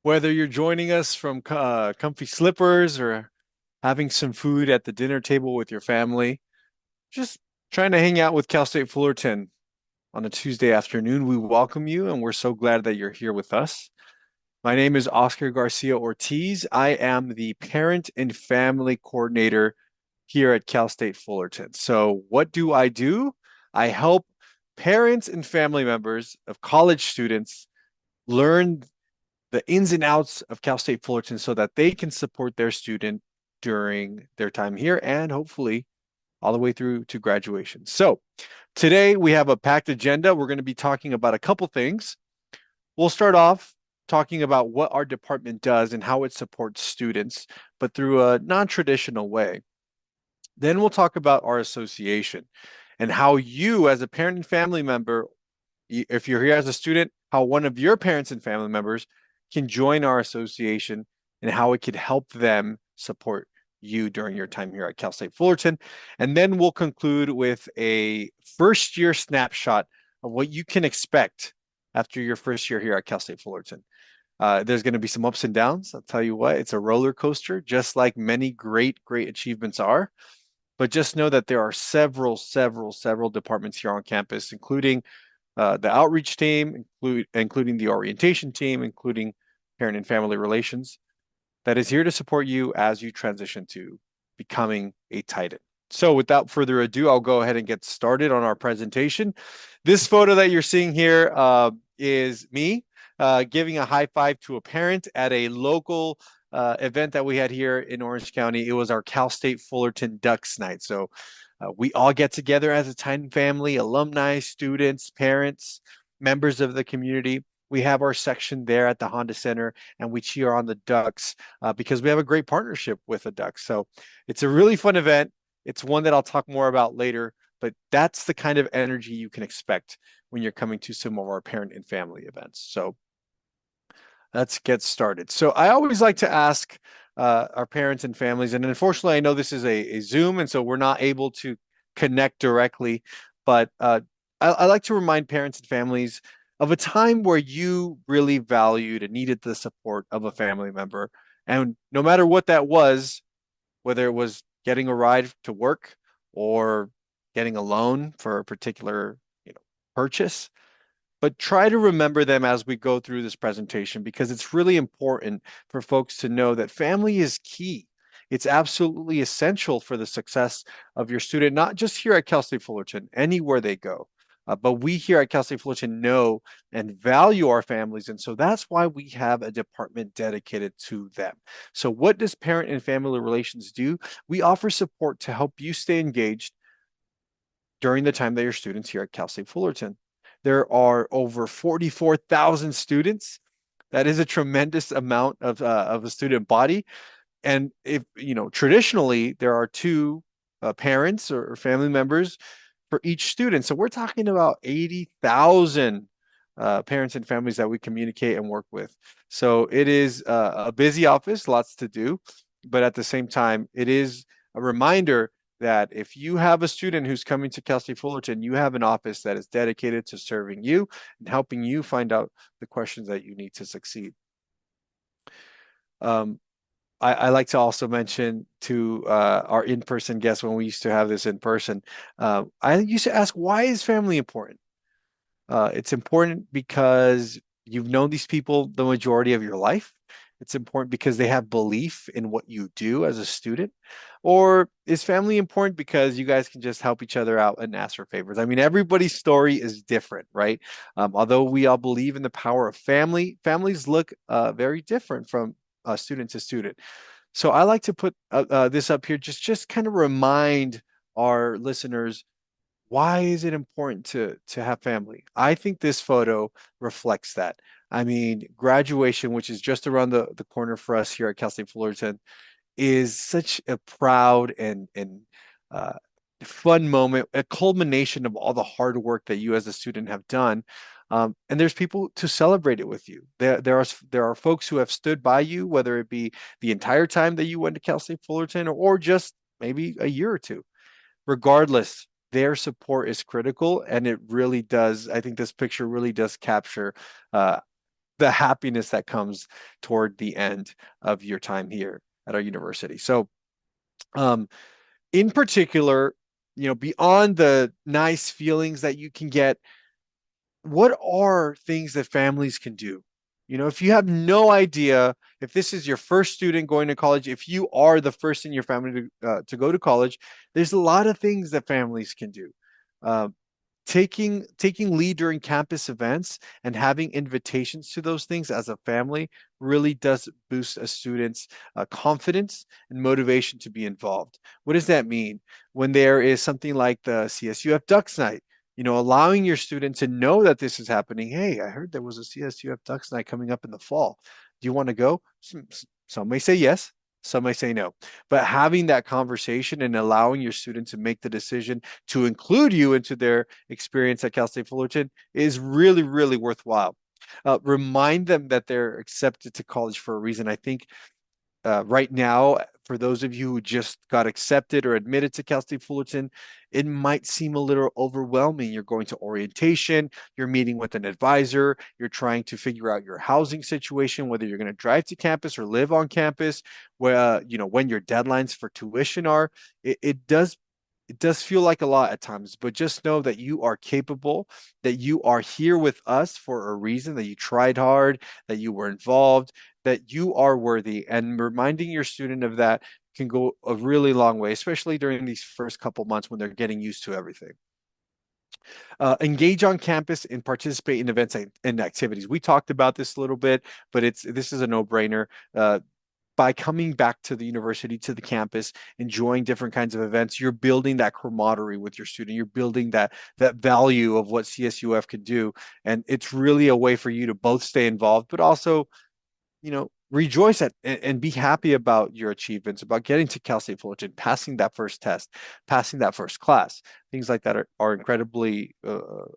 Whether you're joining us from comfy slippers or having some food at the dinner table with your family, just trying to hang out with Cal State Fullerton on a Tuesday afternoon, we welcome you and we're so glad that you're here with us. My name is Oscar Garcia Ortiz. I am the parent and family coordinator here at Cal State Fullerton. So, what do? I help parents and family members of college students learn the ins and outs of Cal State Fullerton so that they can support their student during their time here and hopefully all the way through to graduation. So, today we have a packed agenda. We're going to be talking about a couple things. We'll start off talking about what our department does and how it supports students, but through a non traditional way. Then we'll talk about our association and how you, as a parent and family member, if you're here as a student, how one of your parents and family members can join our association and how it could help them support you during your time here at Cal State Fullerton. And then we'll conclude with a first year snapshot of what you can expect after your first year here at Cal State Fullerton. There's going to be some ups and downs. I'll tell you what, it's a roller coaster, just like many great achievements are. But just know that there are several departments here on campus, including the outreach team, including the orientation team, including parent and family relations, that is here to support you as you transition to becoming a Titan. So, without further ado, I'll go ahead and get started on our presentation. This photo that you're seeing here is me giving a high five to a parent at a local event that we had here in Orange County. It was our Cal State Fullerton Ducks Night. So, we all get together as a Titan family, alumni, students, parents, members of the community. We have our section there at the Honda Center, and we cheer on the Ducks because we have a great partnership with the Ducks. So it's a really fun event. It's one that I'll talk more about later, but that's the kind of energy you can expect when you're coming to some of our parent and family events. So let's get started. So I always like to ask our parents and families, and unfortunately, I know this is a Zoom, and so we're not able to connect directly, but I like to remind parents and families of a time where you really valued and needed the support of a family member. And no matter what that was, whether it was getting a ride to work or getting a loan for a particular, purchase, but try to remember them as we go through this presentation because it's really important for folks to know that family is key. It's absolutely essential for the success of your student, not just here at Cal State Fullerton, anywhere they go. But we here at Cal State Fullerton know and value our families. And so that's why we have a department dedicated to them. So, what does parent and family relations do? We offer support to help you stay engaged during the time that your students here at Cal State Fullerton. There are over 44,000 students. That is a tremendous amount of a student body. And if, traditionally there are two parents or family members for each student. So we're talking about 80,000 parents and families that we communicate and work with. So it is a busy office, lots to do, but at the same time, it is a reminder that if you have a student who's coming to Cal State Fullerton, you have an office that is dedicated to serving you and helping you find out the questions that you need to succeed. Um, I like to also mention to our in-person guests when we used to have this in person, I used to ask, why is family important? It's important because you've known these people the majority of your life. It's important because they have belief in what you do as a student. Or is family important because you guys can just help each other out and ask for favors? I mean, everybody's story is different, right? Although we all believe in the power of family, families look very different from student to student. So I like to put this up here just kind of remind our listeners, why is it important to have family? I think this photo reflects that. I mean, graduation, which is just around the corner for us here at Cal State Fullerton, is such a proud and uh, fun moment, a culmination of all the hard work that you as a student have done. And there's people to celebrate it with you. There are folks who have stood by you, whether it be the entire time that you went to Cal State Fullerton or just maybe a year or two. Regardless, their support is critical, and it really does. I think this picture really does capture uh, the happiness that comes toward the end of your time here at our university. So, um, in particular, beyond the nice feelings that you can get, what are things that families can do? If you have no idea, if this is your first student going to college, if you are the first in your family to go to college, there's a lot of things that families can do. Uh, taking lead during campus events and having invitations to those things as a family really does boost a student's confidence and motivation to be involved. What does that mean? When there is something like the CSUF Ducks Night, allowing your student to know that this is happening. Hey, I heard there was a CSUF Ducks Night coming up in the fall. Do you want to go? Some may say yes, some may say no. But having that conversation and allowing your student to make the decision to include you into their experience at Cal State Fullerton is really, really worthwhile. Remind them that they're accepted to college for a reason. I think right now, for those of you who just got accepted or admitted to Cal State Fullerton, it might seem a little overwhelming. You're going to orientation, you're meeting with an advisor, you're trying to figure out your housing situation, whether you're going to drive to campus or live on campus, where when your deadlines for tuition are. It does feel like a lot at times, but just know that you are capable, that you are here with us for a reason, that you tried hard, that you were involved, that you are worthy. And reminding your student of that can go a really long way, especially during these first couple months when they're getting used to everything. Engage on campus and participate in events and activities. We talked about this a little bit, but this is a no-brainer. By coming back to the university, to the campus, enjoying different kinds of events, you're building that camaraderie with your student. You're building that value of what CSUF can do, and it's really a way for you to both stay involved, but also rejoice at and be happy about your achievements, about getting to Cal State Fullerton, passing that first test, passing that first class. Things like that are incredibly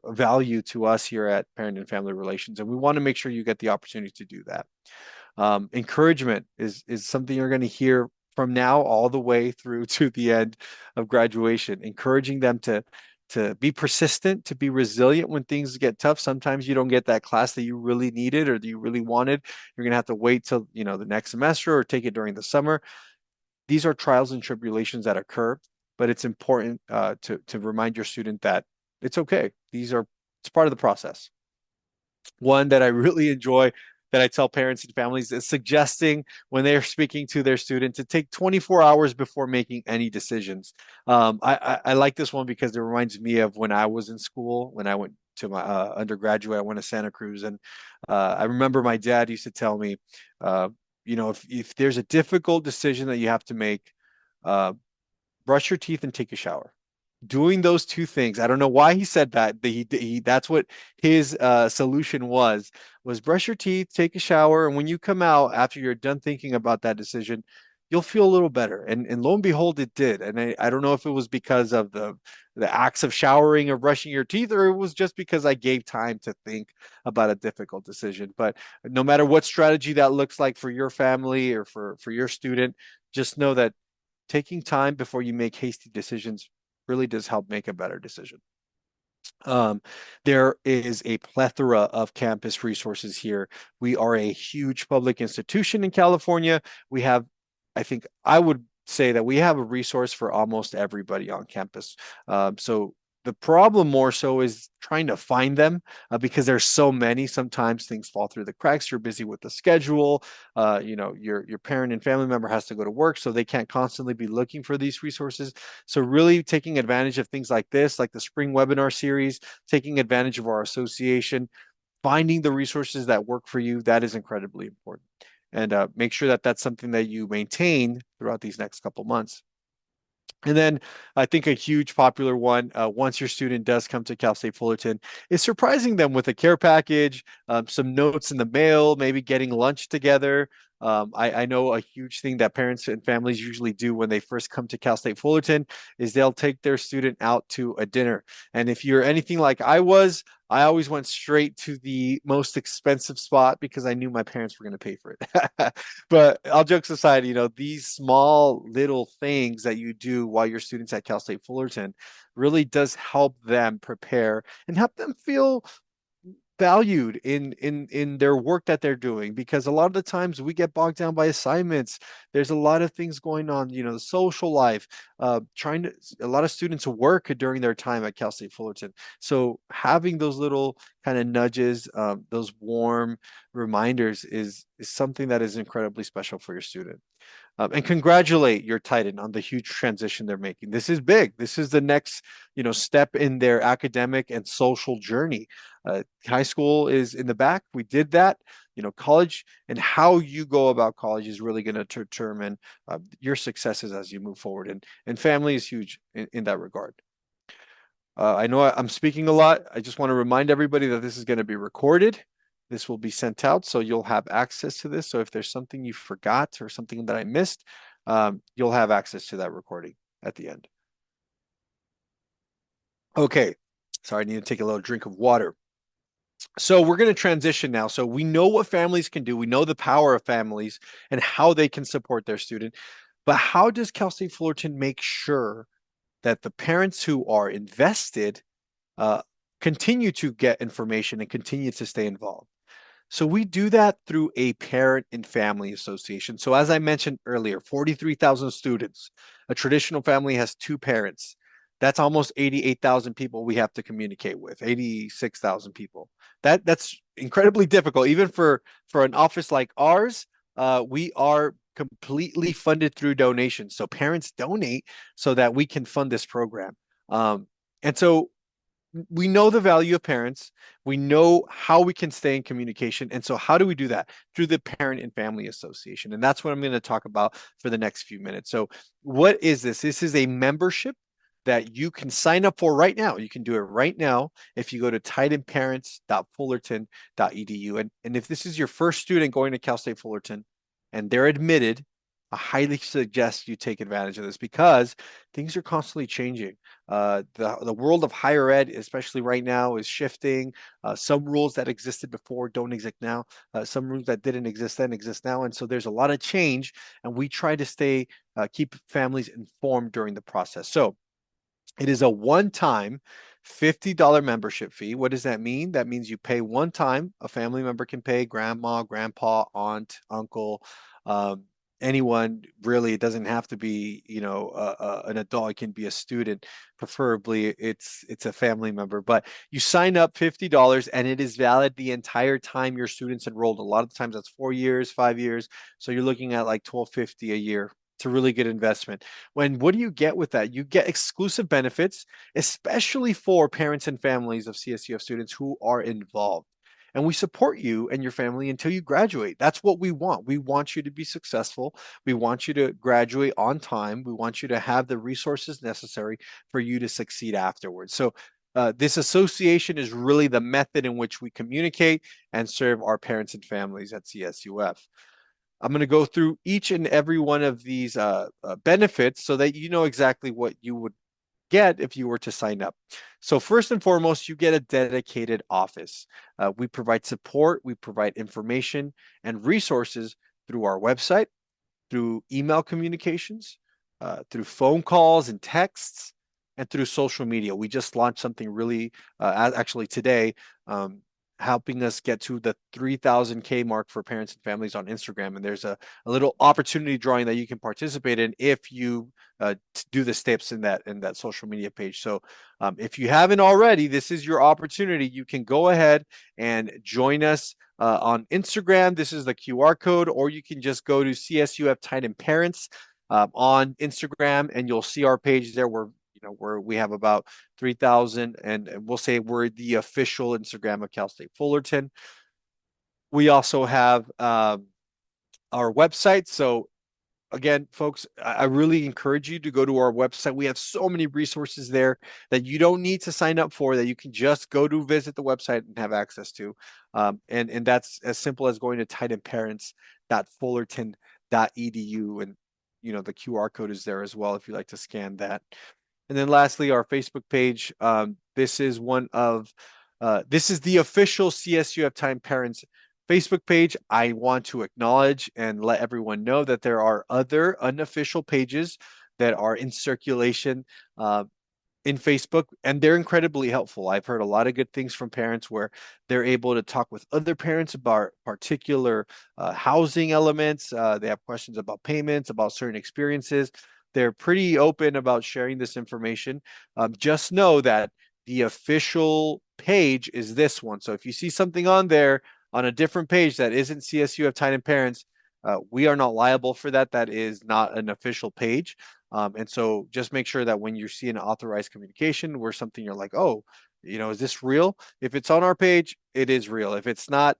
value to us here at Parent and Family Relations, and we want to make sure you get the opportunity to do that. Encouragement is something you're going to hear from now all the way through to the end of graduation, encouraging them to be persistent, to be resilient when things get tough. Sometimes you don't get that class that you really needed or that you really wanted. You're going to have to wait till, the next semester or take it during the summer. These are trials and tribulations that occur, but it's important to remind your student that it's okay. It's part of the process. One that I really enjoy that I tell parents and families is suggesting when they're speaking to their student to take 24 hours before making any decisions. I like this one because it reminds me of when I was in school, when I went to my undergraduate, I went to Santa Cruz, and I remember my dad used to tell me, uh, if there's a difficult decision that you have to make, uh, brush your teeth and take a shower. Doing those two things. I don't know why he said that. That's what his solution was brush your teeth, take a shower, and when you come out after you're done thinking about that decision, you'll feel a little better. And lo and behold, it did. And I don't know if it was because of the acts of showering or brushing your teeth, or it was just because I gave time to think about a difficult decision. But no matter what strategy that looks like for your family or for your student, just know that taking time before you make hasty decisions really does help make a better decision. Um, there is a plethora of campus resources here. We are a huge public institution in California. We have, I think, I would say that we have a resource for almost everybody on campus. So the problem more so is trying to find them because there's so many. Sometimes things fall through the cracks. You're busy with the schedule. Your parent and family member has to go to work, so they can't constantly be looking for these resources. So really taking advantage of things like this, like the spring webinar series, taking advantage of our association, finding the resources that work for you, that is incredibly important. And make sure that that's something that you maintain throughout these next couple months. And then I think a huge popular one, once your student does come to Cal State Fullerton, is surprising them with a care package, some notes in the mail, maybe getting lunch together. I know a huge thing that parents and families usually do when they first come to Cal State Fullerton is they'll take their student out to a dinner. And if you're anything like I was, I always went straight to the most expensive spot because I knew my parents were going to pay for it. But all jokes aside, these small little things that you do while your students at Cal State Fullerton really does help them prepare and help them feel valued in their work that they're doing, because a lot of the times we get bogged down by assignments. There's a lot of things going on, the social life, trying to a lot of students work during their time at Cal State Fullerton. So having those little kind of nudges, those warm reminders is something that is incredibly special for your student. And congratulate your Titan on the huge transition they're making. This is big. This is the next, step in their academic and social journey. High school is in the back. We did that. College and how you go about college is really going to determine your successes as you move forward. And family is huge in that regard. I know I'm speaking a lot. I just want to remind everybody that this is going to be recorded. This will be sent out, so you'll have access to this. So if there's something you forgot or something that I missed, you'll have access to that recording at the end. Okay, sorry, I need to take a little drink of water. So we're going to transition now. So we know what families can do. We know the power of families and how they can support their student. But how does Cal State Fullerton make sure that the parents who are invested uh, continue to get information and continue to stay involved? So we do that through a parent and family association. So as I mentioned earlier, 43,000 students. A traditional family has two parents. That's almost 88,000 people we have to communicate with, 86,000 people. That's incredibly difficult. Even for an office like ours, we are completely funded through donations. So parents donate so that we can fund this program. And so we know the value of parents. We know how we can stay in communication. And so how do we do that? Through the Parent and Family Association. And that's what I'm going to talk about for the next few minutes. So what is this? This is a membership that you can sign up for right now. You can do it right now if you go to titanparents.fullerton.edu. And if this is your first student going to Cal State Fullerton and they're admitted, I highly suggest you take advantage of this because things are constantly changing. The world of higher ed, especially right now, is shifting. Some rules that existed before don't exist now. Some rules that didn't exist then exist now. And so there's a lot of change, and we try to keep families informed during the process. So it is a one-time $50 membership fee. What does that mean? That means you pay one time. A family member can pay, grandma, grandpa, aunt, uncle, um, anyone really. It doesn't have to be, an adult. It can be a student. Preferably, it's a family member. But you sign up $50, and it is valid the entire time your student's enrolled. A lot of times that's 4 years, 5 years. So you're looking at like $12.50 a year. It's a really good investment. What do you get with that? You get exclusive benefits, especially for parents and families of CSUF students who are involved. And we support you and your family until you graduate. That's what we want. We want you to be successful. We want you to graduate on time. We want you to have the resources necessary for you to succeed afterwards. So this association is really the method in which we communicate and serve our parents and families at CSUF. I'm going to go through each and every one of these benefits so that you know exactly what you would get if you were to sign up. So first and foremost, you get a dedicated office. We provide support, we provide information and resources through our website, through email communications, through phone calls and texts, and through social media. We just launched something really, actually today, helping us get to the 3,000K mark for parents and families on Instagram. And there's a little opportunity drawing that you can participate in if you do the steps in that social media page. So if you haven't already, this is your opportunity. You can go ahead and join us on Instagram. This is the QR code, or you can just go to CSUF Titan Parents on Instagram, and you'll see our page there where we have about 3,000, and we'll say we're the official Instagram of Cal State Fullerton. We also have our website. So again, folks, I really encourage you to go to our website. We have so many resources there that you don't need to sign up for, that you can just go to visit the website and have access to. And that's as simple as going to titanparents.fullerton.edu. And, the QR code is there as well if you'd like to scan that. And then lastly, our Facebook page. This is the official CSUF Titan Parents Facebook page. I want to acknowledge and let everyone know that there are other unofficial pages that are in circulation. in Facebook, and they're incredibly helpful. I've heard a lot of good things from parents where they're able to talk with other parents about particular housing elements. They have questions about payments, about certain experiences. They're pretty open about sharing this information. Just know that the official page is this one. So if you see something on there on a different page that isn't CSU of Titan Parents, we are not liable for that. That is not an official page. And so just make sure that when you see an authorized communication where something you're like, oh, is this real? If it's on our page, it is real. If it's not,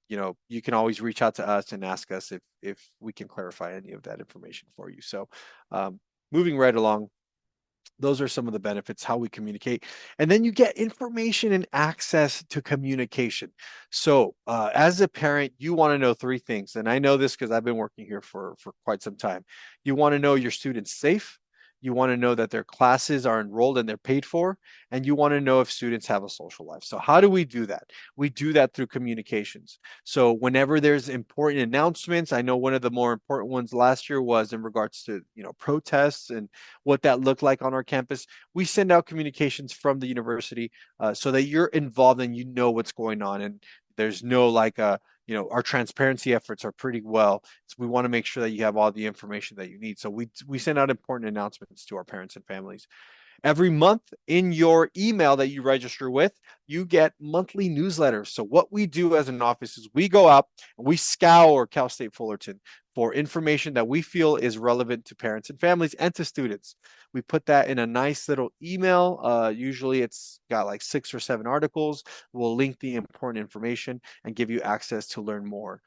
you can always reach out to us and ask us if we can clarify any of that information for you. So um, moving right along, those are some of the benefits, how we communicate. And then you get information and access to communication. So as a parent, you want to know three things. And I know this because I've been working here for quite some time. You want to know your students safe. You want to know that their classes are enrolled and they're paid for, and you want to know if students have a social life. So how do we do that? We do that through communications. So whenever there's important announcements, I know one of the more important ones last year was in regards to, protests and what that looked like on our campus. We send out communications from the university so that you're involved and you know what's going on. And there's no like, our transparency efforts are pretty well. So we want to make sure that you have all the information that you need. So we send out important announcements to our parents and families. Every month in your email that you register with, you get monthly newsletters. So what we do as an office is we go out and we scour Cal State Fullerton for information that we feel is relevant to parents and families and to students. We put that in a nice little email. Usually it's got like 6 or 7 articles. We'll link the important information and give you access to learn more.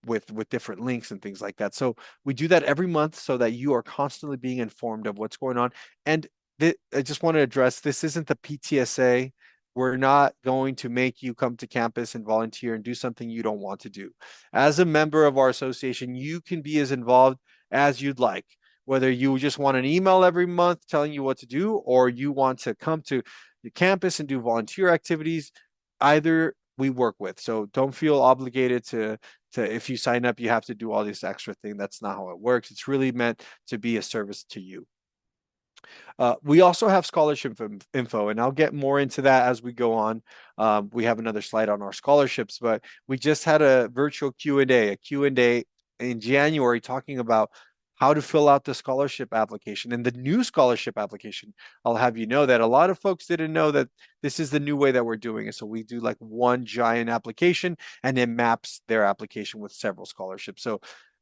With different links and things like that. So we do that every month so that you are constantly being informed of what's going on. And I just want to address this isn't the PTSA. We're not going to make you come to campus and volunteer and do something you don't want to do. As a member of our association, you can be as involved as you'd like. Whether you just want an email every month telling you what to do, or you want to come to the campus and do volunteer activities, either we work with. So don't feel obligated to if you sign up, you have to do all this extra thing. That's not how it works. It's really meant to be a service to you. We also have scholarship info, and I'll get more into that as we go on. We have another slide on our scholarships, but we just had a virtual Q&A in January talking about how to fill out the scholarship application and the new scholarship application. I'll have you know that a lot of folks didn't know that this is the new way that we're doing it. So we do like one giant application and it maps their application with several scholarships. So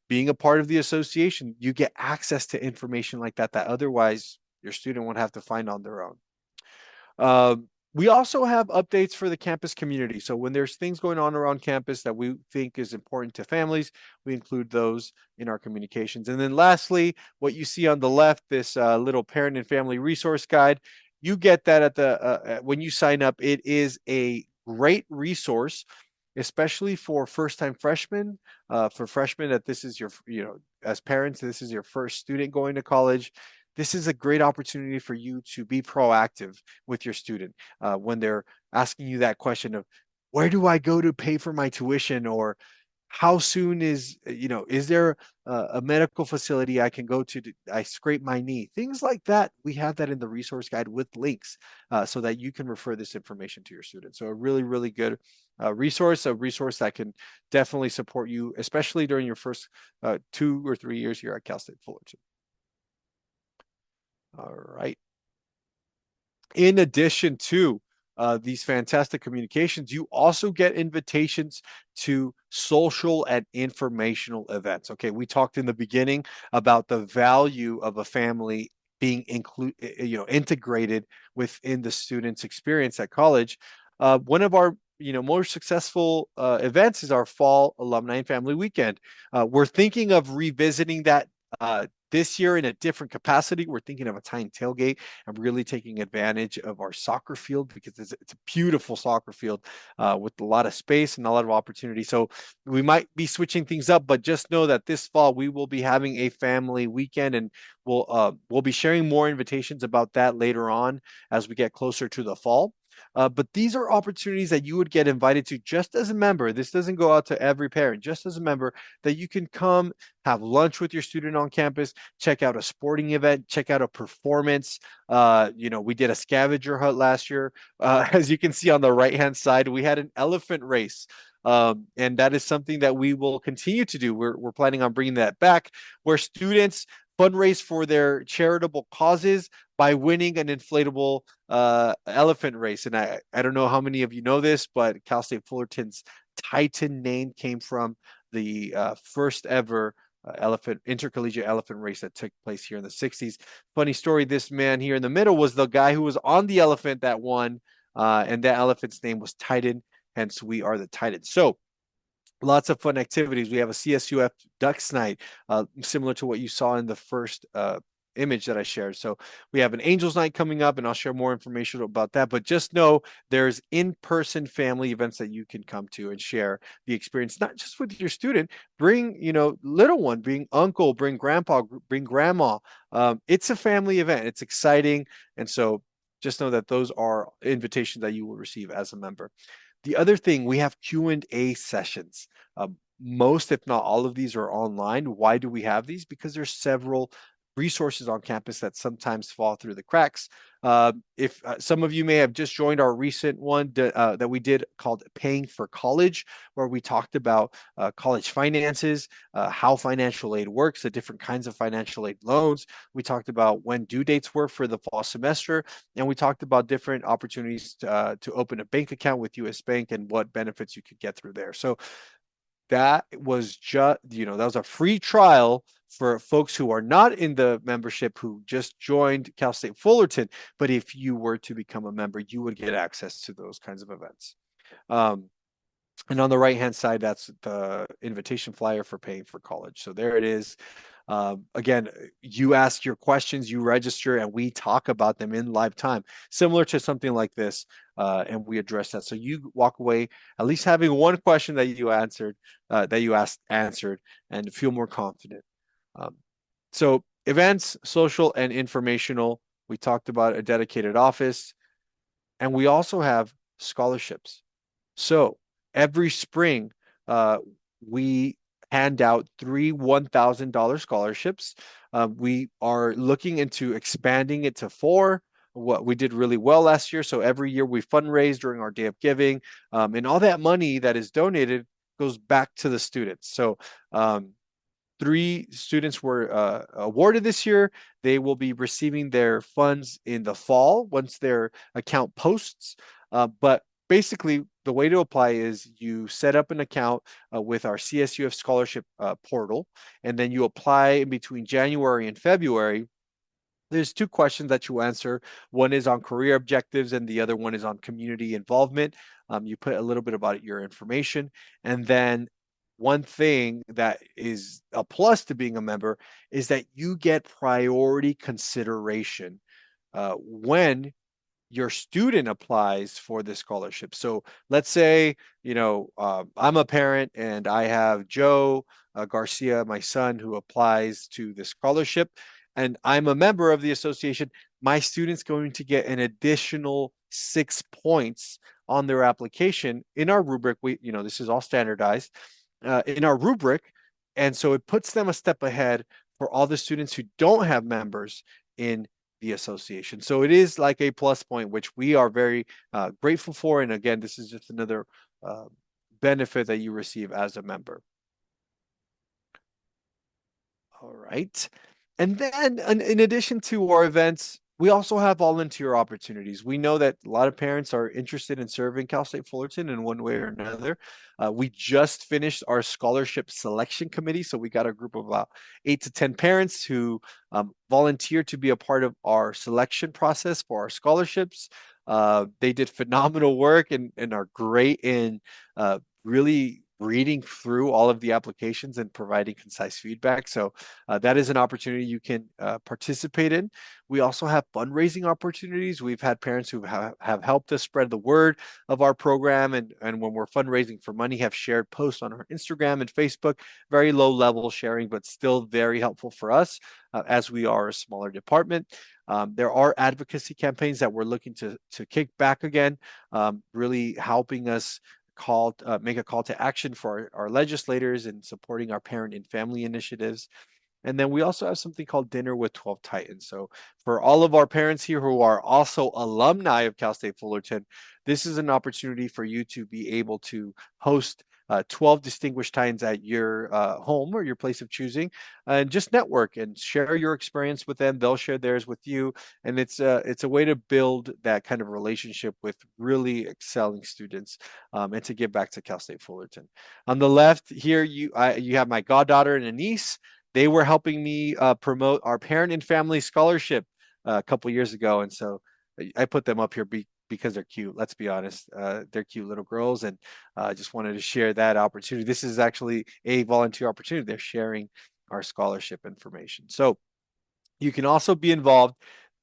being a part of the association, you get access to information like that otherwise your student won't have to find on their own. We also have updates for the campus community. So when there's things going on around campus that we think is important to families, we include those in our communications. And then lastly, what you see on the left, this little parent and family resource guide, you get that at the when you sign up. It is a great resource, especially for first-time freshmen, for freshmen that this is your, as parents, this is your first student going to college. This is a great opportunity for you to be proactive with your student when they're asking you that question of, where do I go to pay for my tuition? Or how soon is there a medical facility I can go to? I scrape my knee, things like that. We have that in the resource guide with links so that you can refer this information to your students. So a really, really good resource, a resource that can definitely support you, especially during your first 2 or 3 years here at Cal State Fullerton. All right. In addition to these fantastic communications, you also get invitations to social and informational events. Okay, we talked in the beginning about the value of a family being integrated within the student's experience at college. One of our more successful events is our fall alumni and family weekend. We're thinking of revisiting that this year in a different capacity. We're thinking of a Titan tailgate and really taking advantage of our soccer field because it's a beautiful soccer field with a lot of space and a lot of opportunity. So we might be switching things up, but just know that this fall we will be having a family weekend, and we'll be sharing more invitations about that later on as we get closer to the fall. But these are opportunities that you would get invited to just as a member. This doesn't go out to every parent, just as a member, that you can come have lunch with your student on campus, check out a sporting event, check out a performance. We did a scavenger hunt last year. As you can see on the right-hand side, we had an elephant race. And that is something that we will continue to do. We're planning on bringing that back, where students fundraise for their charitable causes by winning an inflatable elephant race. And I don't know how many of you know this, but Cal State Fullerton's Titan name came from the first ever elephant intercollegiate elephant race that took place here in the 60s. Funny story, this man here in the middle was the guy who was on the elephant that won, and that elephant's name was Titan, hence we are the Titans. So lots of fun activities. We have a CSUF Ducks Night, similar to what you saw in the first image that I shared. So we have an Angels Night coming up, and I'll share more information about that. But just know there's in-person family events that you can come to and share the experience, not just with your student. Bring, little one, bring uncle, bring grandpa, bring grandma. It's a family event. It's exciting, and so just know that those are invitations that you will receive as a member. The other thing, we have Q&A sessions. Most, if not all of these are online. Why do we have these? Because there's several resources on campus that sometimes fall through the cracks. If some of you may have just joined our recent one that we did called Paying for College, where we talked about college finances, how financial aid works, the different kinds of financial aid loans. We talked about when due dates were for the fall semester, and we talked about different opportunities to open a bank account with US Bank and what benefits you could get through there. So that was just, that was a free trial for folks who are not in the membership who just joined Cal State Fullerton. But if you were to become a member, you would get access to those kinds of events. And on the right-hand side, that's the invitation flyer for Paying for College. So there it is. Again, you ask your questions, you register, and we talk about them in live time, similar to something like this, and we address that. So you walk away at least having one question that you asked answered, and feel more confident. So events, social and informational. We talked about a dedicated office, and we also have scholarships. So every spring, we hand out three $1,000 scholarships. We are looking into expanding it to four. What we did really well last year. So every year we fundraise during our Day of Giving, and all that money that is donated goes back to the students. So three students were awarded this year. They will be receiving their funds in the fall once their account posts. But basically, the way to apply is you set up an account with our CSUF scholarship portal, and then you apply in between January and February. There's two questions that you answer. One is on career objectives, and the other one is on community involvement. You put a little bit about your information, and then one thing that is a plus to being a member is that you get priority consideration when your student applies for the scholarship. So let's say, I'm a parent and I have Joe Garcia, my son, who applies to the scholarship, and I'm a member of the association. My student's going to get an additional 6 points on their application in our rubric. This is all standardized in our rubric. And so it puts them a step ahead for all the students who don't have members in the association. So it is like a plus point, which we are very grateful for. And again, this is just another benefit that you receive as a member. All right. And then in addition to our events, we also have volunteer opportunities. We know that a lot of parents are interested in serving Cal State Fullerton in one way or another. We just finished our scholarship selection committee. So we got a group of about 8 to 10 parents who volunteered to be a part of our selection process for our scholarships. They did phenomenal work and are great in really reading through all of the applications and providing concise feedback. So that is an opportunity you can participate in. We also have fundraising opportunities. We've had parents who have helped us spread the word of our program, and when we're fundraising for money, have shared posts on our Instagram and Facebook. Very low level sharing, but still very helpful for us as we are a smaller department. There are advocacy campaigns that we're looking to kick back again, really helping us make a call to action for our legislators and supporting our parent and family initiatives. And then we also have something called Dinner with 12 Titans. So for all of our parents here who are also alumni of Cal State Fullerton, this is an opportunity for you to be able to host 12 distinguished Titans at your home or your place of choosing, and just network and share your experience with them. They'll share theirs with you, and it's a way to build that kind of relationship with really excelling students, and to give back to Cal State Fullerton. On the left here, you have my goddaughter and a niece. They were helping me promote our parent and family scholarship a couple years ago, and so I put them up here because they're cute. Let's be honest, they're cute little girls, and I just wanted to share that opportunity. This is actually a volunteer opportunity. They're sharing our scholarship information, so you can also be involved.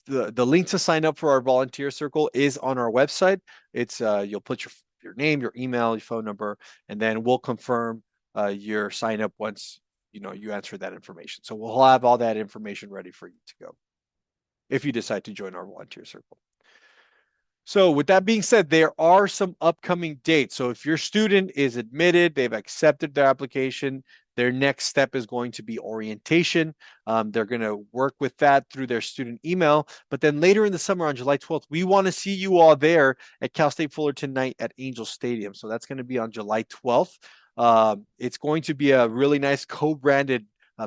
The link to sign up for our volunteer circle is on our website. It's you'll put your name, your email, your phone number, and then we'll confirm your sign up once you answer that information. So we'll have all that information ready for you to go if you decide to join our volunteer circle. So with that being said, there are some upcoming dates. So if your student is admitted, they've accepted their application, their next step is going to be orientation. They're going to work with that through their student email. But then later in the summer on July 12th, we want to see you all there at Cal State Fullerton Night at Angel Stadium. So that's going to be on July 12th. It's going to be a really nice co-branded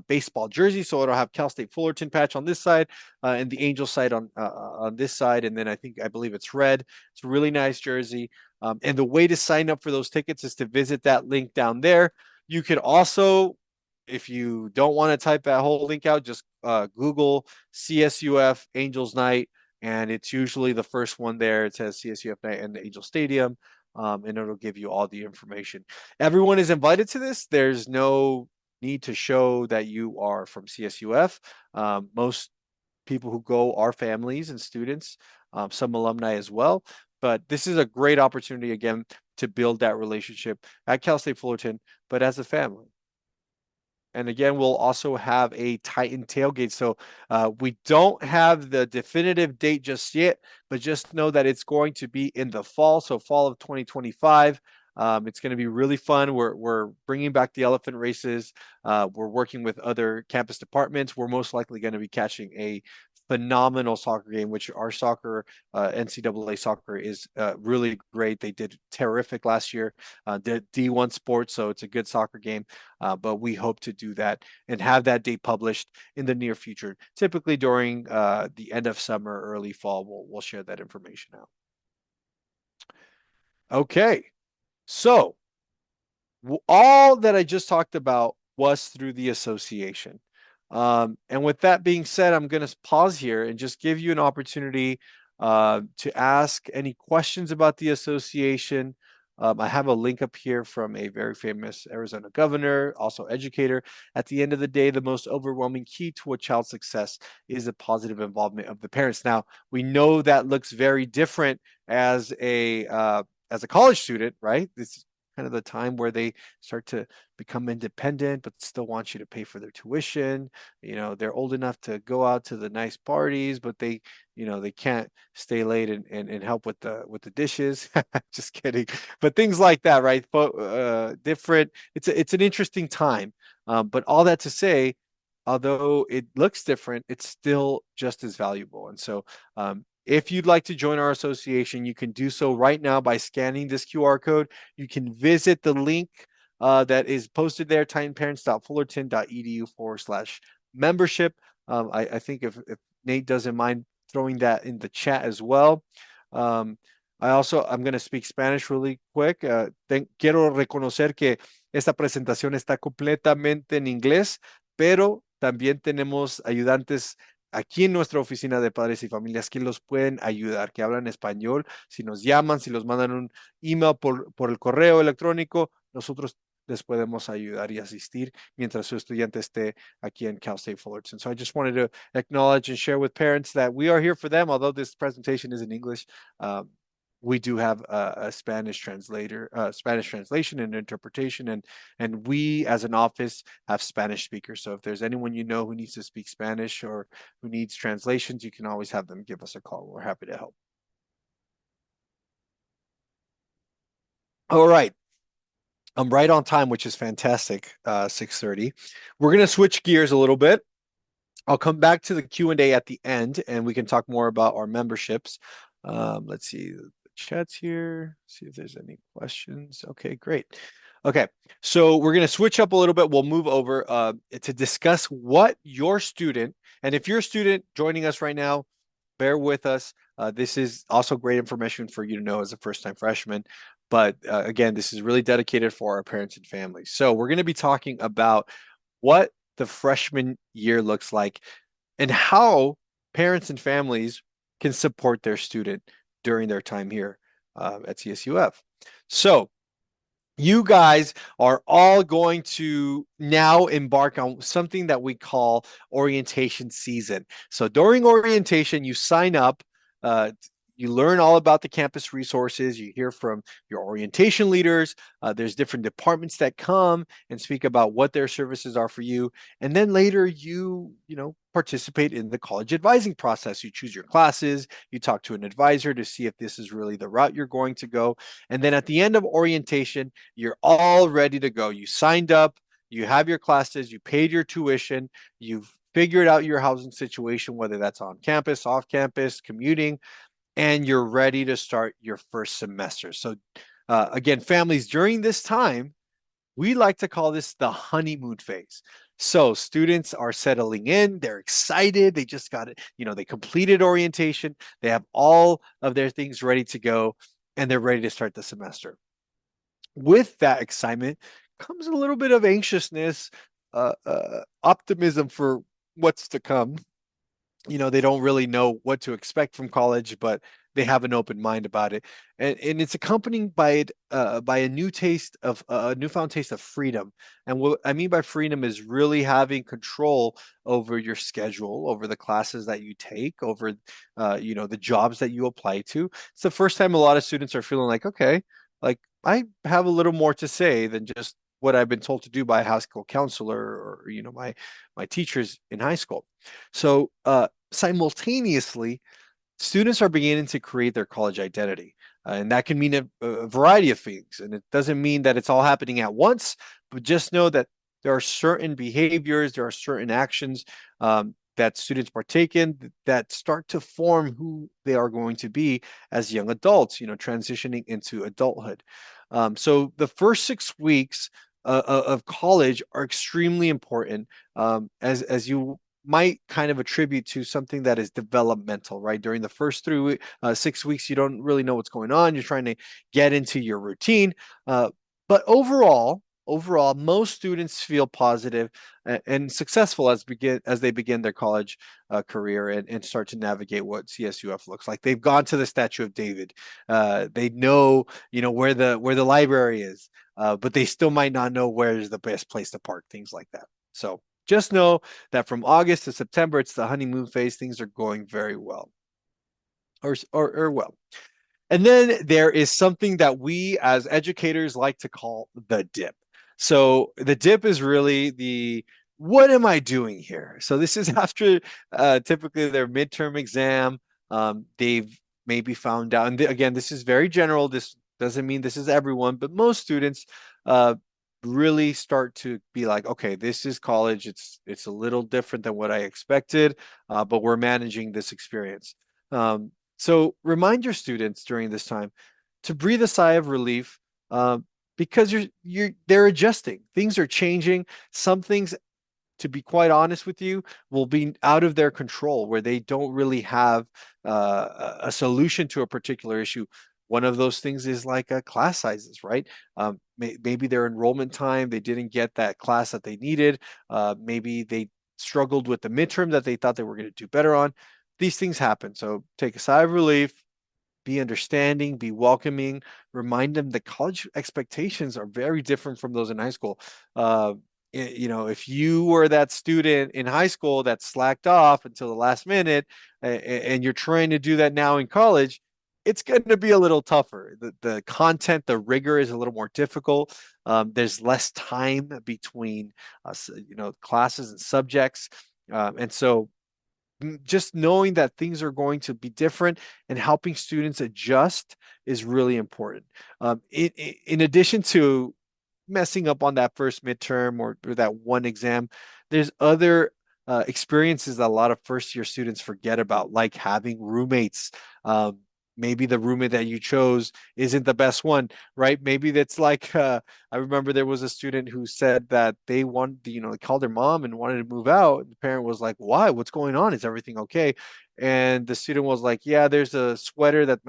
baseball jersey. So it'll have Cal State Fullerton patch on this side and the Angel side on this side. And then I believe it's red. It's a really nice jersey. And the way to sign up for those tickets is to visit that link down there. You could also, if you don't want to type that whole link out, just Google CSUF Angels Night, and it's usually the first one there. It says CSUF Night and the Angel Stadium, and it'll give you all the information. Everyone is invited to this. There's no need to show that you are from CSUF. Most people who go are families and students, some alumni as well. But this is a great opportunity, again, to build that relationship at Cal State Fullerton, but as a family. And again, we'll also have a Titan tailgate. So we don't have the definitive date just yet, but just know that it's going to be in the fall. So fall of 2025. It's going to be really fun. We're bringing back the elephant races. We're working with other campus departments. We're most likely going to be catching a phenomenal soccer game, which our soccer, NCAA soccer, is really great. They did terrific last year. Did D1 sports, so it's a good soccer game. But we hope to do that and have that date published in the near future. Typically during the end of summer, early fall, we'll share that information out. Okay. So all that I just talked about was through the association. And with that being said, I'm going to pause here and just give you an opportunity to ask any questions about the association. I have a link up here from a very famous Arizona governor, also educator. At the end of the day, the most overwhelming key to a child's success is the positive involvement of the parents. Now, we know that looks very different as a college student, right? This is kind of the time where they start to become independent, but still want you to pay for their tuition. They're old enough to go out to the nice parties, but they can't stay late and help with the dishes. Just kidding. But things like that, right? Different. It's an interesting time. But all that to say, although it looks different, it's still just as valuable. And so if you'd like to join our association, you can do so right now by scanning this QR code. You can visit the link that is posted there, titanparents.fullerton.edu/membership. I think if Nate doesn't mind throwing that in the chat as well. I'm going to speak Spanish really quick. Quiero reconocer que esta presentación está completamente en inglés, pero también tenemos ayudantes aquí en nuestra oficina de padres y familias que los pueden ayudar, que hablan español. Si nos llaman, si los mandan un email por el correo electrónico, nosotros les podemos ayudar y asistir mientras su estudiante esté aquí in Cal State Fullerton. So I just wanted to acknowledge and share with parents that we are here for them, although this presentation is in English. We do have a Spanish translator, Spanish translation and interpretation, and we as an office have Spanish speakers. So if there's anyone you know who needs to speak Spanish or who needs translations, you can always have them give us a call. We're happy to help. All right. I'm right on time, which is fantastic. 6:30. We're gonna switch gears a little bit. I'll come back to the Q&A at the end, and we can talk more about our memberships. Let's see the chats here. See if there's any questions. Okay, great. Okay, so we're gonna switch up a little bit. We'll move over to discuss what your student, and if you're a student joining us right now, bear with us. This is also great information for you to know as a first-time freshman. But again, this is really dedicated for our parents and families. So we're going to be talking about what the freshman year looks like and how parents and families can support their student during their time here at CSUF. So you guys are all going to now embark on something that we call orientation season. So during orientation, you sign up, you learn all about the campus resources, you hear from your orientation leaders, there's different departments that come and speak about what their services are for you. And then later you participate in the college advising process. You choose your classes, you talk to an advisor to see if this is really the route you're going to go. And then at the end of orientation, you're all ready to go. You signed up, you have your classes, you paid your tuition, you've figured out your housing situation, whether that's on campus, off campus, commuting, and you're ready to start your first semester. So, again, families, during this time, we like to call this the honeymoon phase. So students are settling in, they're excited, they just got it, they completed orientation, they have all of their things ready to go, and they're ready to start the semester. With that excitement comes a little bit of anxiousness, optimism for what's to come. They don't really know what to expect from college, but they have an open mind about it, and it's accompanied by a newfound taste of freedom. And what I mean by freedom is really having control over your schedule, over the classes that you take, over the jobs that you apply to. It's the first time a lot of students are feeling like, okay, like I have a little more to say than just what I've been told to do by a high school counselor or my teachers in high school. So simultaneously, students are beginning to create their college identity. And that can mean a variety of things. And it doesn't mean that it's all happening at once, but just know that there are certain behaviors, there are certain actions that students partake in that start to form who they are going to be as young adults, transitioning into adulthood. So the first 6 weeks of college are extremely important, as you might kind of attribute to something that is developmental, right? During the first 6 weeks, you don't really know what's going on. You're trying to get into your routine. But overall, most students feel positive and successful as they begin their college career and start to navigate what CSUF looks like. They've gone to the Statue of David. They know, where the library is, but they still might not know where is the best place to park, things like that. So just know that from August to September, it's the honeymoon phase. Things are going very well, or well. And then there is something that we as educators like to call the dip. So the dip is really what am I doing here? So this is after typically their midterm exam. They've maybe found out, and again, this is very general. This doesn't mean this is everyone, but most students really start to be like, okay, this is college. It's a little different than what I expected, but we're managing this experience. So remind your students during this time to breathe a sigh of relief, because they're adjusting. Things are changing. Some things, to be quite honest with you, will be out of their control, where they don't really have a solution to a particular issue. One of those things is like class sizes, right? Maybe their enrollment time, they didn't get that class that they needed. Maybe they struggled with the midterm that they thought they were going to do better on. These things happen. So take a sigh of relief, be understanding, be welcoming, remind them that college expectations are very different from those in high school. Uh, you know, if you were that student in high school that slacked off until the last minute, and you're trying to do that now in college, it's going to be a little tougher. The content, the rigor is a little more difficult. There's less time between, you know, classes and subjects, and so just knowing that things are going to be different and helping students adjust is really important. In addition to messing up on that first midterm or that one exam, there's other experiences that a lot of first year students forget about, like having roommates. Maybe the roommate that you chose isn't the best one, right? Maybe that's like I remember there was a student who said that they wanted, you know, they called their mom and wanted to move out. The parent was like, "Why? What's going on? Is everything okay?" And the student was like, "Yeah, there's a sweater that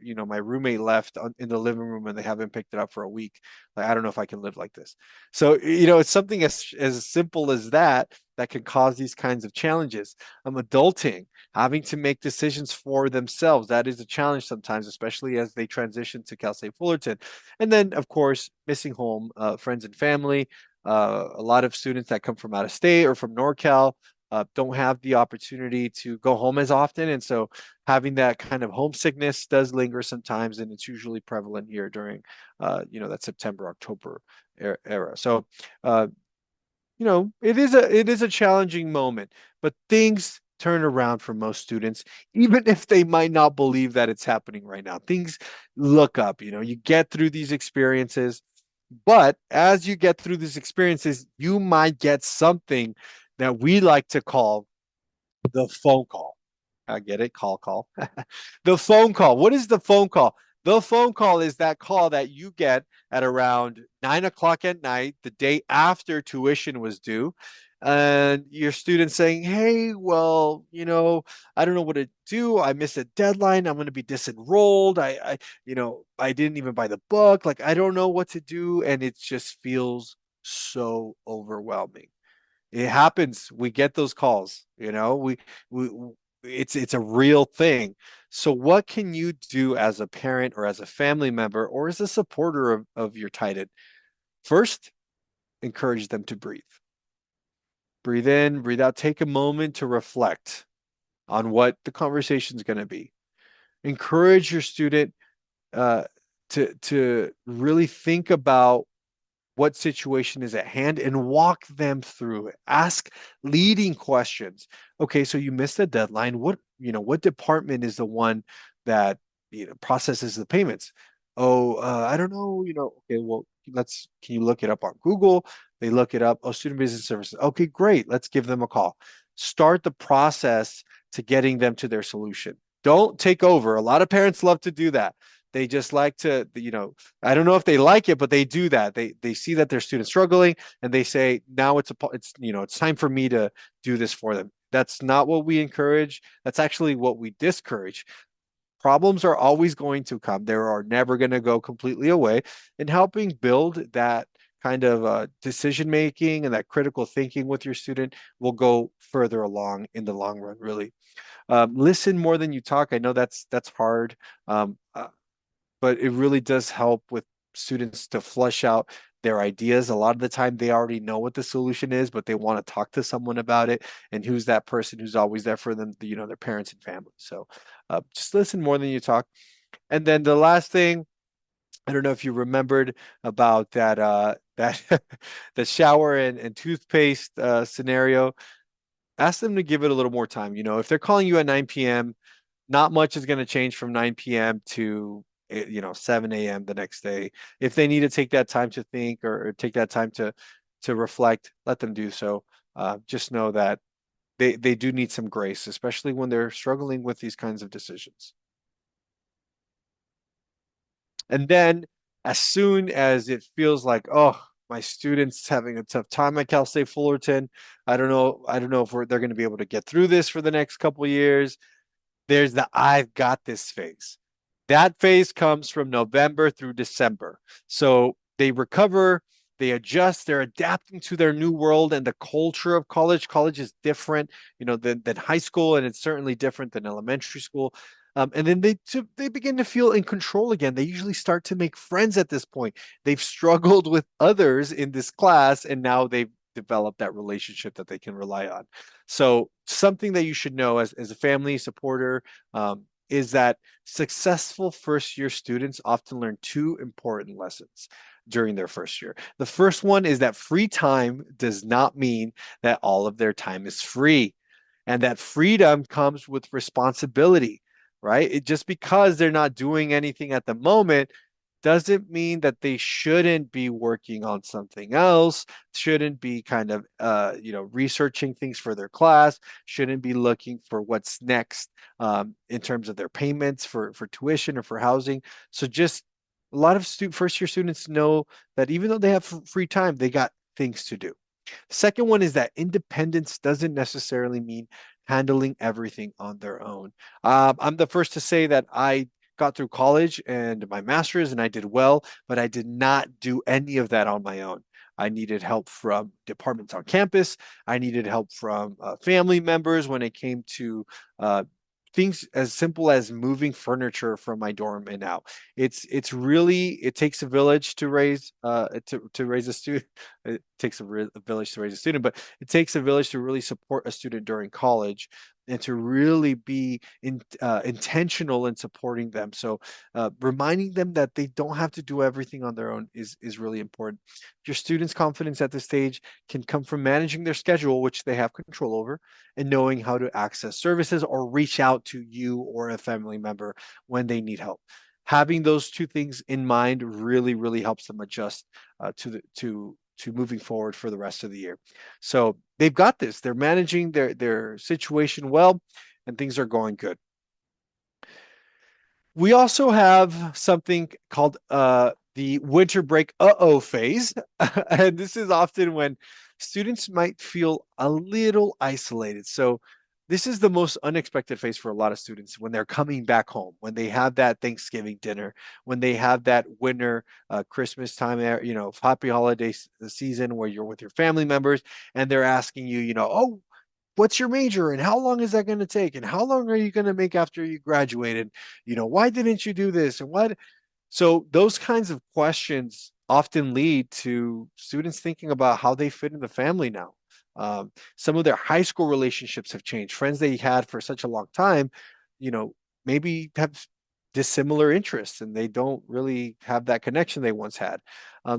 you know, my roommate left in the living room, and they haven't picked it up for a week. Like, I don't know if I can live like this." So, you know, it's something as simple as that that can cause these kinds of challenges. Adulting, having to make decisions for themselves, that is a challenge sometimes, especially as they transition to Cal State Fullerton. And then, of course, missing home, friends and family. A lot of students that come from out of state or from NorCal don't have the opportunity to go home as often. And so having that kind of homesickness does linger sometimes, and it's usually prevalent here during, you know, that September, October era. So, uh, you know, it is a challenging moment, but things turn around for most students, even if they might not believe that it's happening right now. Things look up, you know, you get through these experiences, but as you get through these experiences, you might get something that we like to call the phone call. I get it, call. The phone call. What is the phone call? The phone call is that call that you get at around 9 o'clock at night, the day after tuition was due. And your student saying, "Hey, well, you know, I don't know what to do. I missed a deadline. I'm going to be disenrolled. You know, I didn't even buy the book. Like, I don't know what to do." And it just feels so overwhelming. It happens. We get those calls, you know, we it's a real thing. So what can you do as a parent or as a family member or as a supporter of your titan? First, encourage them to breathe. Breathe in, breathe out. Take a moment to reflect on what the conversation is going to be. Encourage your student uh, to really think about what situation is at hand and walk them through it. Ask leading questions. Okay, so you missed the deadline. What, you know, what department is the one that, you know, processes the payments? Oh, I don't know, you know, okay, well, can you look it up on Google? They look it up. Oh, Student Business Services. Okay, great. Let's give them a call. Start the process to getting them to their solution. Don't take over. A lot of parents love to do that. They just like to, you know, I don't know if they like it, but they do that. They see that their student's struggling, and they say, now it's you know, it's time for me to do this for them. That's not what we encourage. That's actually what we discourage. Problems are always going to come. They are never going to go completely away. And helping build that kind of decision making and that critical thinking with your student will go further along in the long run, really. Listen more than you talk. I know that's hard. Um, uh, but it really does help with students to flush out their ideas. A lot of the time, they already know what the solution is, but they want to talk to someone about it. And who's that person who's always there for them? You know, their parents and family. So just listen more than you talk. And then the last thing, I don't know if you remembered about that that the shower and toothpaste scenario. Ask them to give it a little more time. You know, if they're calling you at 9 p.m., not much is going to change from 9 p.m. to, you know, 7 a.m. the next day. If they need to take that time to think, or take that time to reflect, let them do so. Just know that they do need some grace, especially when they're struggling with these kinds of decisions. And then as soon as it feels like, oh, my student's having a tough time at Cal State Fullerton, I don't know if they're going to be able to get through this for the next couple of years. There's the "I've got this" phase. That phase comes from November through December. So they recover, they adjust, they're adapting to their new world and the culture of college. College is different, you know, than high school, and it's certainly different than elementary school. And then they begin to feel in control again. They usually start to make friends at this point. They've struggled with others in this class, and now they've developed that relationship that they can rely on. So something that you should know as a family supporter is that successful first year students often learn two important lessons during their first year. The first one is that free time does not mean that all of their time is free, and that freedom comes with responsibility, right? Just because they're not doing anything at the moment doesn't mean that they shouldn't be working on something else, shouldn't be kind of researching things for their class, shouldn't be looking for what's next in terms of their payments for tuition or for housing. So just a lot of first year students know that even though they have free time, they got things to do. Second one is that independence doesn't necessarily mean handling everything on their own. I'm the first to say that I got through college and my master's and I did well, but I did not do any of that on my own. I needed help from departments on campus. I needed help from family members when it came to uh, things as simple as moving furniture from my dorm and out. It's really it takes a village to raise to raise a student. It takes a village to raise a student, but it takes a village to really support a student during college and to really be intentional in supporting them. So reminding them that they don't have to do everything on their own is really important. Your students' confidence at this stage can come from managing their schedule, which they have control over, and knowing how to access services or reach out to you or a family member when they need help. Having those two things in mind really, really helps them adjust to moving forward for the rest of the year. So they've got this. They're managing their situation well, and things are going good. We also have something called the winter break uh-oh phase. And this is often when students might feel a little isolated. So this is the most unexpected phase for a lot of students when they're coming back home, when they have that Thanksgiving dinner, when they have that winter Christmas time, happy holiday season where you're with your family members and they're asking you, oh, what's your major and how long is that going to take and how long are you going to make after you graduated, why didn't you do this and what. So those kinds of questions often lead to students thinking about how they fit in the family now. Some of their high school relationships have changed. Friends they had for such a long time, you know maybe have dissimilar interests and they don't really have that connection they once had.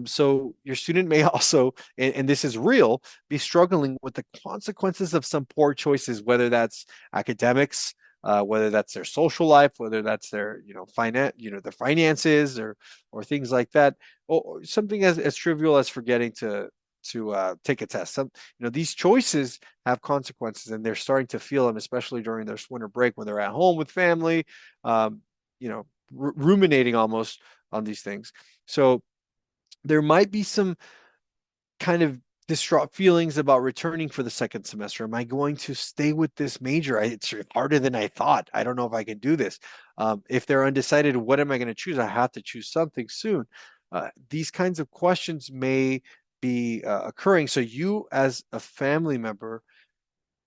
So your student may also, and this is real, be struggling with the consequences of some poor choices, whether that's academics, whether that's their social life, whether that's their, their finances or things like that, or something as trivial as forgetting to take a test. These choices have consequences, and they're starting to feel them, especially during their winter break when they're at home with family, um, ruminating almost on these things. So there might be some kind of distraught feelings about returning for the second semester. Am I going to stay with this major? It's harder than I thought. I don't know if I can do this. If they're undecided, what am I going to choose? I have to choose something soon. These kinds of questions may be occurring. So you, as a family member,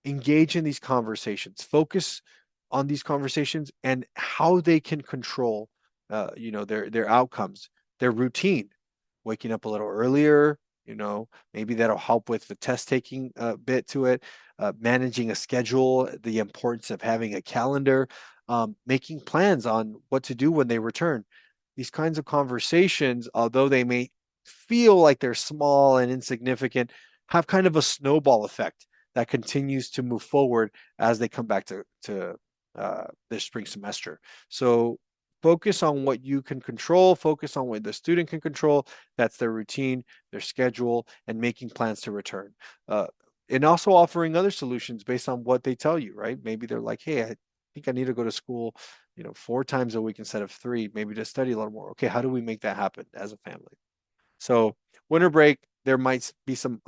engage in these conversations, focus on these conversations and how they can control, their outcomes, their routine, waking up a little earlier. Maybe that'll help with the test taking bit to it, managing a schedule, the importance of having a calendar, making plans on what to do when they return. These kinds of conversations, although they may feel like they're small and insignificant, have kind of a snowball effect that continues to move forward as they come back to their spring semester. So focus on what you can control, focus on what the student can control. That's their routine, their schedule, and making plans to return. Uh, and also offering other solutions based on what they tell you, right? Maybe they're like, hey, I think I need to go to school, 4 times a week instead of three, maybe to study a little more. Okay, how do we make that happen as a family? So winter break, there might be some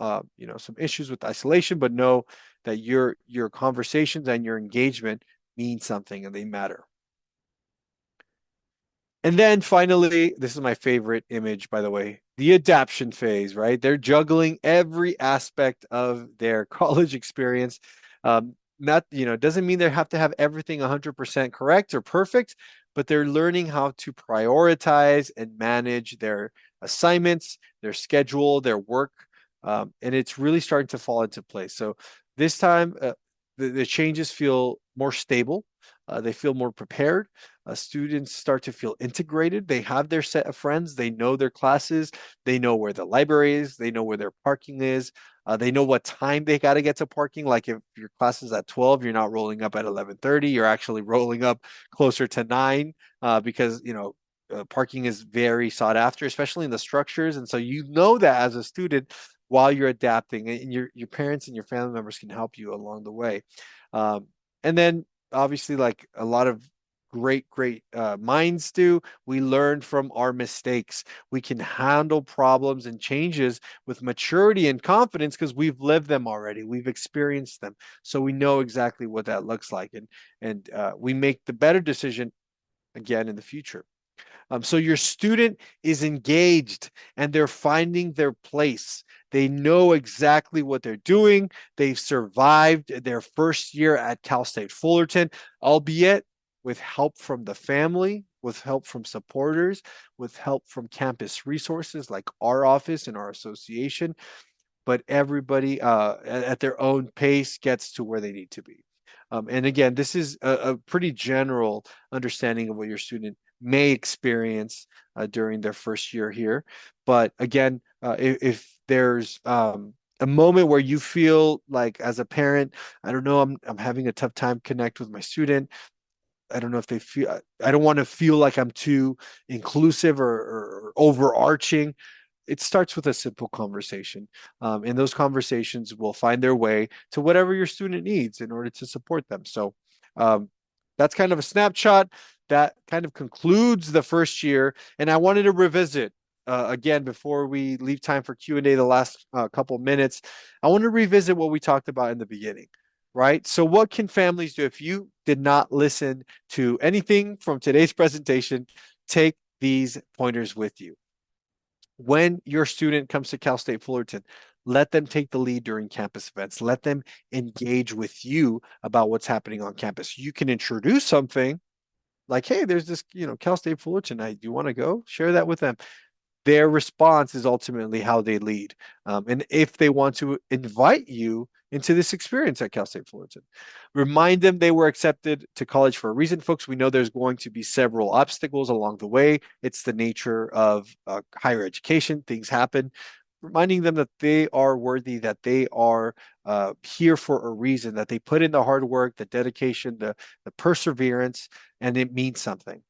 issues with isolation, but know that your conversations and your engagement mean something and they matter. And then finally, this is my favorite image, by the way, the adaptation phase, right? They're juggling every aspect of their college experience. not, doesn't mean they have to have everything 100% correct or perfect, but they're learning how to prioritize and manage their assignments, their schedule, their work, and it's really starting to fall into place. So this time, the changes feel more stable. They feel more prepared. Students start to feel integrated. They have their set of friends. They know their classes. They know where the library is. They know where their parking is. They know what time they got to get to parking. Like if your class is at 12, you're not rolling up at 11:30. You're actually rolling up closer to 9 because, parking is very sought after, especially in the structures. And so you know that as a student while you're adapting, and your parents and your family members can help you along the way. Um, and then obviously, like a lot of great minds do, we learn from our mistakes. We can handle problems and changes with maturity and confidence because we've lived them already. We've experienced them, so we know exactly what that looks like, and we make the better decision again in the future. So your student is engaged and they're finding their place. They know exactly what they're doing. They've survived their first year at Cal State Fullerton, albeit with help from the family, with help from supporters, with help from campus resources like our office and our association. But everybody at their own pace gets to where they need to be. And again, this is a pretty general understanding of what your student may experience during their first year here. But again, if there's a moment where you feel like as a parent, I don't know, I'm having a tough time connect with my student. I don't know if they feel, I don't want to feel like I'm too inclusive or overarching. It starts with a simple conversation. And those conversations will find their way to whatever your student needs in order to support them. So um, that's kind of a snapshot. That kind of concludes the first year. And I wanted to revisit again before we leave time for Q&A the last couple minutes. I want to revisit what we talked about in the beginning, right? So what can families do if you did not listen to anything from today's presentation? Take these pointers with you. When your student comes to Cal State Fullerton, let them take the lead during campus events. Let them engage with you about what's happening on campus. You can introduce something like, hey, there's this, Cal State Fullerton night. Do you want to go? Share that with them. Their response is ultimately how they lead. And if they want to invite you into this experience at Cal State Fullerton, remind them they were accepted to college for a reason, folks. We know there's going to be several obstacles along the way. It's the nature of higher education. Things happen. Reminding them that they are worthy, that they are here for a reason, that they put in the hard work, the dedication, the perseverance, and it means something.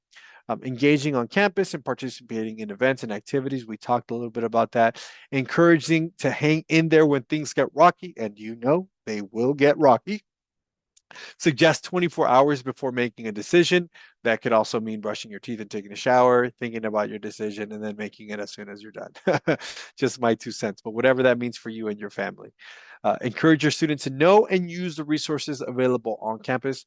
Engaging on campus and participating in events and activities. We talked a little bit about that. Encouraging to hang in there when things get rocky, and they will get rocky. Suggest 24 hours before making a decision. That could also mean brushing your teeth and taking a shower, thinking about your decision, and then making it as soon as you're done. Just my 2 cents, but whatever that means for you and your family. Encourage your students to know and use the resources available on campus.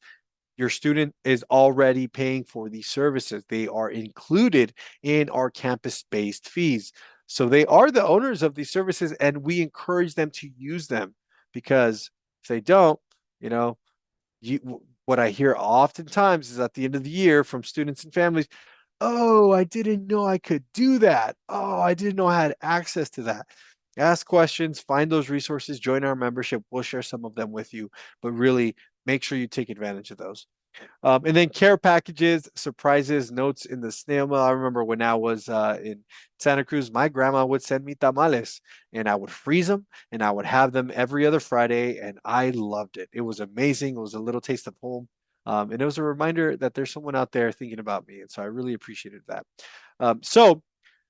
Your student is already paying for these services. They are included in our campus-based fees. So they are the owners of these services, and we encourage them to use them because if they don't, you know, what I hear oftentimes is at the end of the year from students and families, oh, I didn't know I could do that. Oh, I didn't know I had access to that. Ask questions, find those resources, join our membership. We'll share some of them with you, but really make sure you take advantage of those. And then care packages, surprises, notes in the snail mail. I remember when I was in Santa Cruz, my grandma would send me tamales and I would freeze them and I would have them every other Friday. And I loved it. It was amazing. It was a little taste of home. And it was a reminder that there's someone out there thinking about me. And so I really appreciated that. So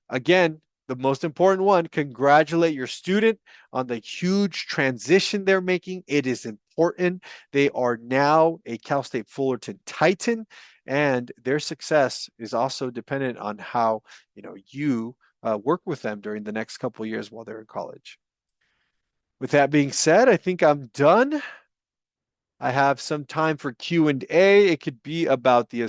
again, the most important one, congratulate your student on the huge transition they're making. It is important. They are now a Cal State Fullerton Titan, and their success is also dependent on how you work with them during the next couple of years while they're in college. With that being said, I think I'm done. I have some time for Q&A. It could be about the